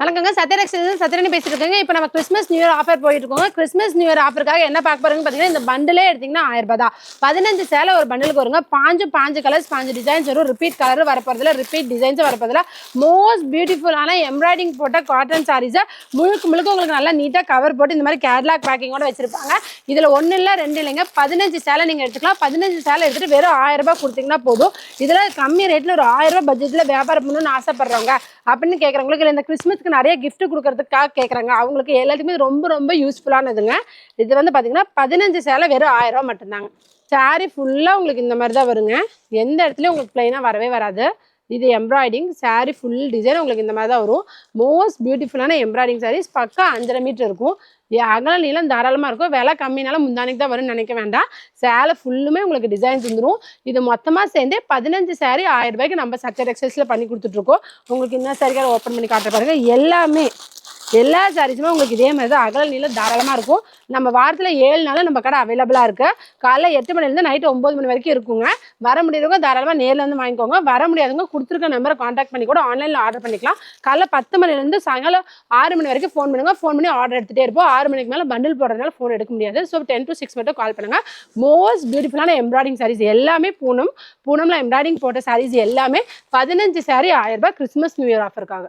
வணக்கங்க. சத்யராணி பேசிட்டு இருக்கேங்க. இப்போ நம்ம கிறிஸ்மஸ் நியூ இயர் ஆஃபர் போயிட்டு இருக்கோங்க. கிறிஸ்மஸ் நியூ இயர் ஆஃபருக்காக என்ன பார்க்க போறீங்கன்னு பார்த்தீங்கன்னா, இந்த பண்டிலே எடுத்தீங்கன்னா 1000 ரூபாய் தான். 15 சேலை ஒரு பண்டிலுக்கு வருங்க. 5 கலர்ஸ் 5 டிசைன்ஸ் வரும். ரிப்பீட் கலர் வரப்போறதுல ரிப்பீட் டிசைன்ஸ் வரப்போறதுல மோஸ்ட் பியூட்டிஃபுல்லான எம்ப்ராய்டிங் போட்ட காட்டன் சாரீஸை முழுக்க உங்களுக்கு நல்லா நீட்டாக கவர் போட்டு இந்த மாதிரி கேட்லாக் பேக்கிங்கோட வச்சிருப்பாங்க. இதில் 1 இல்லை 2 இல்லைங்க, 15 சேலை நீங்கள் எடுத்துக்கலாம். 15 சேலை எடுத்துட்டு வெறும் 1000 ரூபாய் கொடுத்தீங்கன்னா போதும். இதில் கம்மி ரேட்டில் ஒரு 1000 ரூபாய் பட்ஜெட்டில் வியாபாரம் பண்ணணும்னு ஆசைப்படுறவங்க அப்படின்னு கேட்குறவங்களுக்கு இல்லை இந்த கிறிஸ்மஸ்க்கு நிறைய கிஃப்ட் கொடுக்கறதுக்காக கேட்குறாங்க, அவங்களுக்கு எல்லாத்துக்குமே ரொம்ப யூஸ்ஃபுல்லானதுங்க. இது வந்து பார்த்தீங்கன்னா 15 சேலை வெறும் 1000 ரூபா மட்டும்தாங்க. சாரீ ஃபுல்லாக உங்களுக்கு இந்த மாதிரி தான் வருங்க. எந்த இடத்துலையும் உங்களுக்கு பிளைனாக வரவே வராது. இது எம்ப்ராய்டிங் சாரீ ஃபுல் டிசைன் உங்களுக்கு இந்த மாதிரி தான் வரும். மோஸ்ட் பியூட்டிஃபுல்லான எம்ப்ராய்டிங் சாரீஸ் பக்கா 5.5 மீட்டர் இருக்கும். அகல நீளம் தாராளமாக இருக்கும். விலை கம்மினாலும் முந்தானிக்கு தான் வரும்னு நினைக்க வேண்டாம். சேலை ஃபுல்லுமே உங்களுக்கு டிசைன்ஸ் வந்துடும். இது மொத்தமாக சேர்ந்து 15 சாரீ 1000 ரூபாய்க்கு நம்ம சக்தி டெக்ஸ்டைல்ஸில் பண்ணி கொடுத்துட்ருக்கோம். உங்களுக்கு இன்னும் சரியாக ஓப்பன் பண்ணி காட்ட பாருங்க. எல்லா சாரீஸுமே உங்களுக்கு இதே மாதிரி தான் அகல நீளம் தாராளமாக இருக்கும். நம்ம வாரத்தில் 7 நாளும் நம்ம கடை அவைலபிளாக இருக்குது. காலைல 8 மணிலேருந்து நைட்டு 9 மணி வரைக்கும் இருக்குங்க. வர முடியாதவங்க தாராளமாக நேரில் வந்து வாங்கிக்கோங்க. வர முடியாதவங்க கொடுத்துருக்க நம்பரை காண்டாக்ட் பண்ணி கூட ஆன்லைனில் ஆர்டர் பண்ணிக்கலாம். காலைல 10 மணிலேருந்து சாயங்காலம் 6 மணி வரைக்கும் ஃபோன் பண்ணுங்கள். ஃபோன் பண்ணி ஆர்டர் எடுத்துகிட்டே இருப்போம். 6 மணிக்கு மேலே பண்டில் போடுறதுனால ஃபோன் எடுக்க முடியாது. ஸோ 10 to 6 மட்டும் கால் பண்ணுங்கள். மோஸ்ட் பியூட்டிஃபுல்லான எம்ப்ராய்டிங் சாரீஸ் எல்லாமே பூனமில் எம்ப்ராய்டிங் போட்ட சாரீஸ் எல்லாமே 15 சாரீ 1000 ரூபாய் கிறிஸ்மஸ் நியூ இயர் ஆஃபருக்காக.